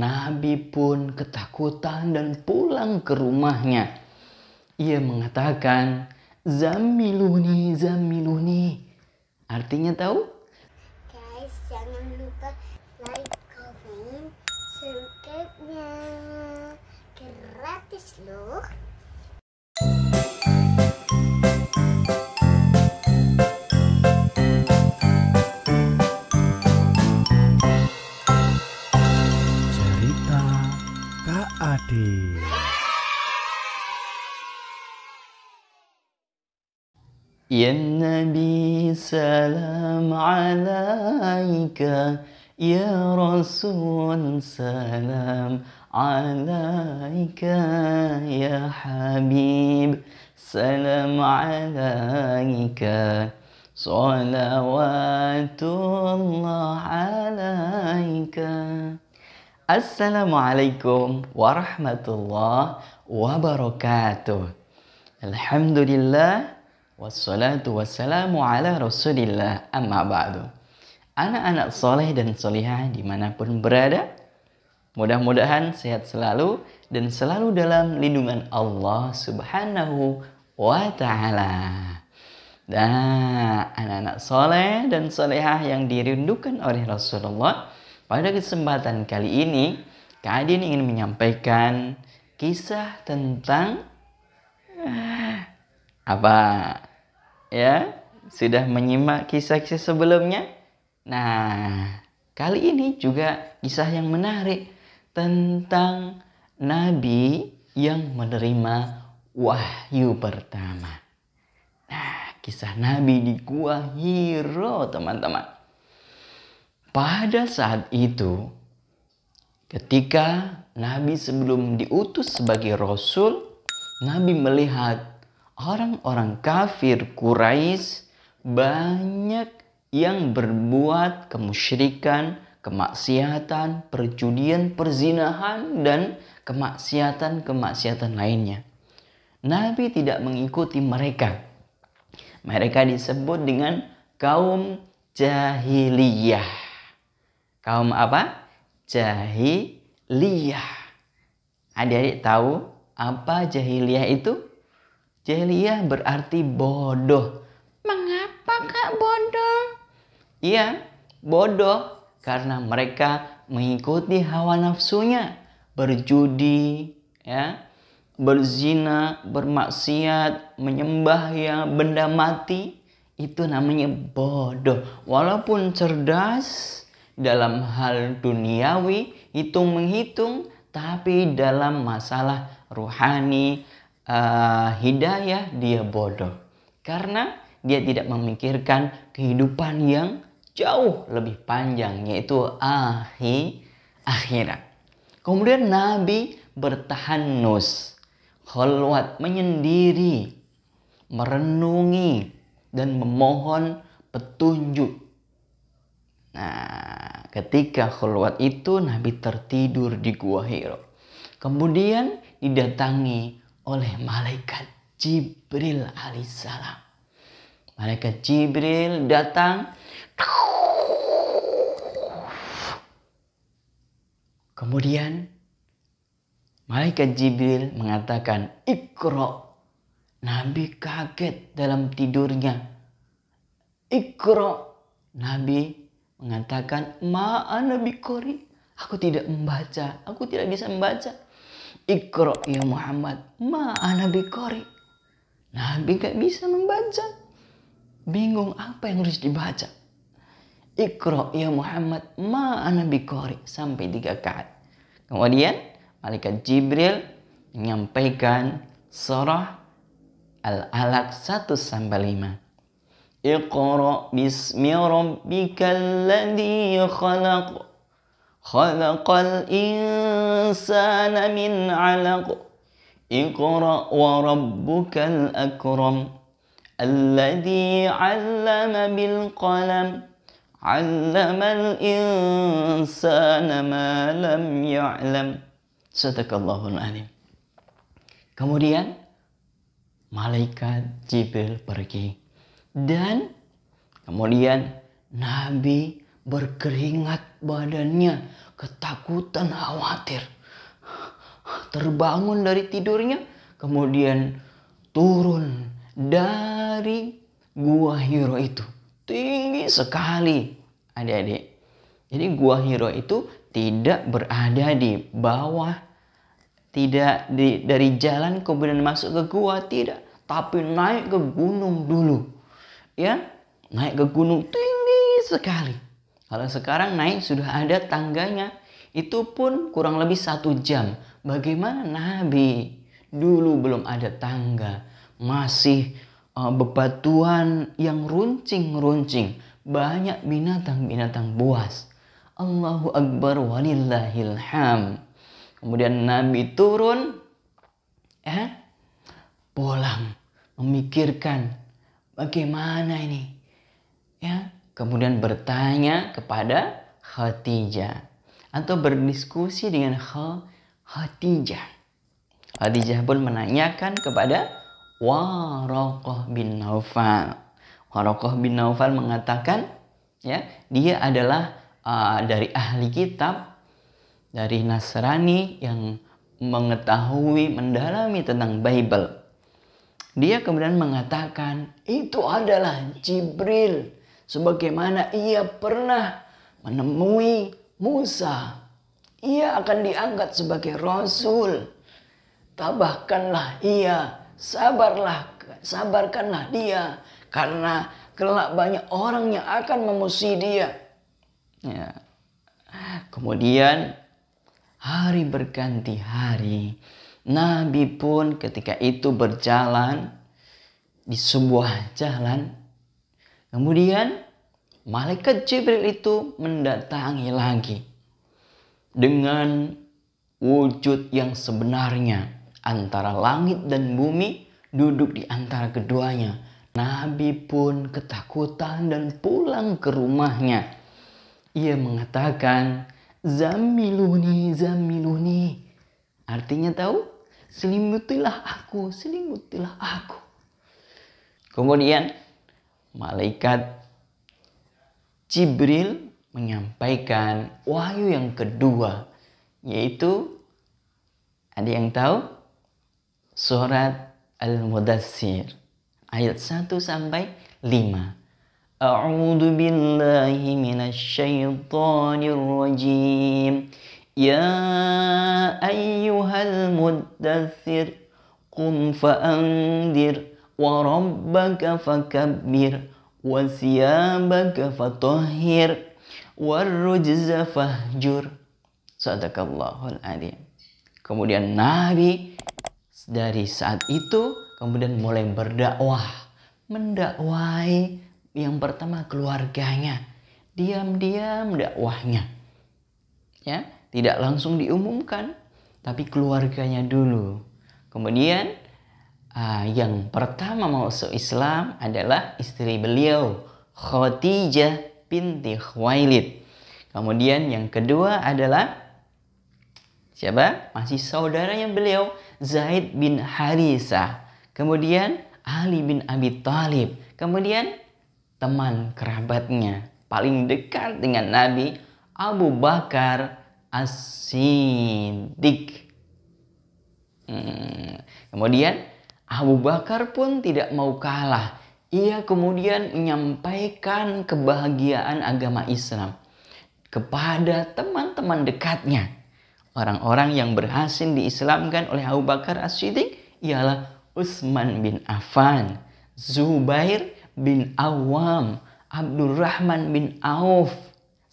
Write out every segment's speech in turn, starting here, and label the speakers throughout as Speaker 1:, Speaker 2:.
Speaker 1: Nabi pun ketakutan dan pulang ke rumahnya. Ia mengatakan, "Zammiluni, zammiluni." Artinya tahu?
Speaker 2: Guys, jangan lupa like, comment, subscribe-nya. Gratis loh.
Speaker 3: Cerita Kak Ade.
Speaker 1: Ya Nabi salam alaika, ya Rasul salam alaika, ya Habib salam alaika, salawatullah alaika. Assalamualaikum warahmatullahi wabarakatuh. Alhamdulillah wassalatu wassalamu ala rasulillah, amma ba'du. Anak-anak soleh dan solihah dimanapun berada, mudah-mudahan sehat selalu dan selalu dalam lindungan Allah subhanahu wa ta'ala. Nah, anak-anak soleh dan solehah yang dirindukan oleh Rasulullah, pada kesempatan kali ini Kak Adin ingin menyampaikan kisah tentang apa? Ya, sudah menyimak kisah-kisah sebelumnya? Nah, kali ini juga kisah yang menarik tentang Nabi yang menerima wahyu pertama. Nah, kisah Nabi di Gua Hiro, teman-teman. Pada saat itu, ketika Nabi sebelum diutus sebagai Rasul, Nabi melihat orang-orang kafir Quraisy banyak yang berbuat kemusyrikan, kemaksiatan, perjudian, perzinahan, dan kemaksiatan-kemaksiatan lainnya. Nabi tidak mengikuti mereka. Mereka disebut dengan kaum jahiliyah. Kaum apa? Jahiliyah. Adik-adik tahu apa jahiliyah itu? Jahiliyah berarti bodoh. Mengapa Kak bodoh? Iya, bodoh karena mereka mengikuti hawa nafsunya, berjudi, ya, berzina, bermaksiat, menyembah yang benda mati, itu namanya bodoh. Walaupun cerdas dalam hal duniawi, hitung menghitung, tapi dalam masalah ruhani, hidayah, dia bodoh. Karena dia tidak memikirkan kehidupan yang jauh lebih panjang, yaitu akhirat. Kemudian Nabi bertahanus, khalwat, menyendiri, merenungi, dan memohon petunjuk. Nah, ketika khalwat itu Nabi tertidur di Gua Hiro. Kemudian didatangi oleh malaikat Jibril alaihissalam. Malaikat Jibril datang. Kemudian malaikat Jibril mengatakan, "Iqra." Nabi kaget dalam tidurnya. "Iqra." Nabi mengatakan, "Ma'ana biqari." Aku tidak membaca, aku tidak bisa membaca. "Iqra ya Muhammad, ma'ana biqari." Nabi gak bisa membaca. Bingung apa yang harus dibaca. "Iqra ya Muhammad, ma'ana biqari." Sampai 3 kali. Kemudian malaikat Jibril menyampaikan surah Al-Alaq 1-5. Iqra bismi rabbikal ladzi khalaq. Khalaqal insana min 'alaq. Iqra wa rabbukal akram. Alladzi 'allama bil qalam. 'Allamal insana ma lam ya'lam. Sadaqallahul azim. Kemudian malaikat Jibril pergi. Dan kemudian Nabi berkeringat badannya, ketakutan, khawatir. Terbangun dari tidurnya, kemudian turun dari Gua Hiro itu. Tinggi sekali, adik-adik. Jadi Gua Hiro itu tidak berada di bawah, tidak dari jalan kemudian masuk ke gua, tidak. Tapi naik ke gunung dulu. Ya, naik ke gunung tinggi sekali. Kalau sekarang naik sudah ada tangganya. Itu pun kurang lebih 1 jam. Bagaimana Nabi? Dulu belum ada tangga. Masih bebatuan yang runcing-runcing. Banyak binatang-binatang buas. Allahu Akbar walillahil ham. Kemudian Nabi turun. Pulang. Memikirkan. Bagaimana ini? Kemudian bertanya kepada Khadijah. Atau berdiskusi dengan Khadijah. Khadijah pun menanyakan kepada Waraqah bin Naufal. Waraqah bin Naufal mengatakan, dia adalah dari ahli kitab, dari Nasrani yang mengetahui, mendalami tentang Bible. Dia kemudian mengatakan, itu adalah Jibril. Sebagaimana ia pernah menemui Musa. Ia akan diangkat sebagai Rasul. Tabahkanlah ia, sabarkanlah dia. Karena kelak banyak orang yang akan memusuhi dia. Kemudian hari berganti hari. Nabi pun ketika itu berjalan di sebuah jalan. Kemudian malaikat Jibril itu mendatangi lagi. Dengan wujud yang sebenarnya. Antara langit dan bumi duduk di antara keduanya. Nabi pun ketakutan dan pulang ke rumahnya. Ia mengatakan, Zamiluni, zamiluni. Artinya tahu? Selimutilah aku, selimutilah aku. Kemudian malaikat Jibril menyampaikan wahyu yang kedua. Yaitu, ada yang tahu? Surat Al-Mudaththir. Ayat 1 sampai 5. A'udzu billahi minasyaitonir rajim. Ya ayyuhal mudaththir qum fa'andir wa rabbaka fakabbir wa siyabaka fatahhir warrujza fahjur. Sadaqallahul adzim. Kemudian Nabi dari saat itu kemudian mulai berdakwah, mendakwai yang pertama keluarganya, diam-diam dakwahnya. Tidak langsung diumumkan, tapi keluarganya dulu. Kemudian yang pertama masuk Islam adalah istri beliau, Khadijah binti Khuwailid. Kemudian yang kedua adalah siapa? Masih saudaranya beliau, Zaid bin Harisah. Kemudian Ali bin Abi Thalib. Kemudian teman kerabatnya paling dekat dengan Nabi, Abu Bakar As-Siddiq. Kemudian Abu Bakar pun tidak mau kalah. Ia kemudian menyampaikan kebahagiaan agama Islam kepada teman-teman dekatnya. Orang-orang yang berhasil diislamkan oleh Abu Bakar As-Siddiq ialah Utsman bin Affan, Zubair bin Awam, Abdurrahman bin Auf,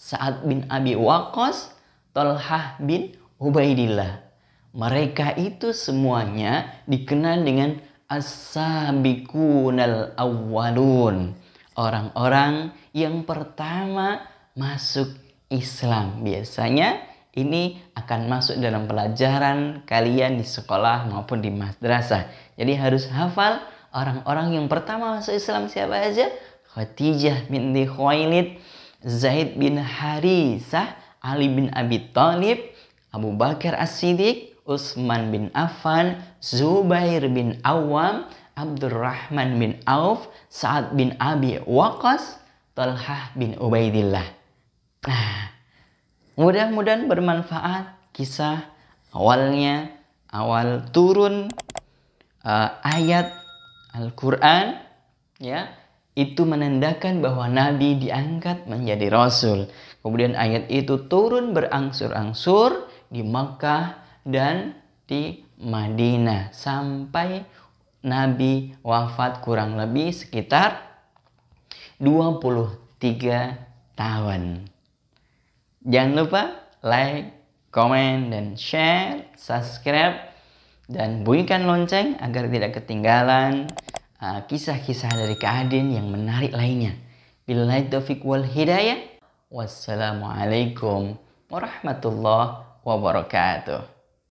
Speaker 1: Sa'ad bin Abi Waqqas, Talhah bin Ubaidillah. Mereka itu semuanya dikenal dengan as-sabiqunal awwalun. Orang-orang yang pertama masuk Islam. Biasanya ini akan masuk dalam pelajaran kalian di sekolah maupun di madrasah. Jadi harus hafal orang-orang yang pertama masuk Islam siapa aja? Khadijah binti Khuwailid, Zaid bin Harisah, Ali bin Abi Thalib, Abu Bakar As-Siddiq, Utsman bin Affan, Zubair bin Awam, Abdurrahman bin Auf, Sa'ad bin Abi Waqqas, Talhah bin Ubaidillah. Nah, mudah-mudahan bermanfaat kisah awalnya, awal turun ayat Al-Quran, ya, itu menandakan bahwa Nabi diangkat menjadi Rasul. Kemudian ayat itu turun berangsur-angsur di Makkah dan di Madinah sampai Nabi wafat kurang lebih sekitar 23 tahun. Jangan lupa like, komen, dan share, subscribe, dan bunyikan lonceng agar tidak ketinggalan kisah-kisah dari Kak Adin yang menarik lainnya. Billahi taufiq wal hidayah. Wassalamualaikum warahmatullahi wabarakatuh.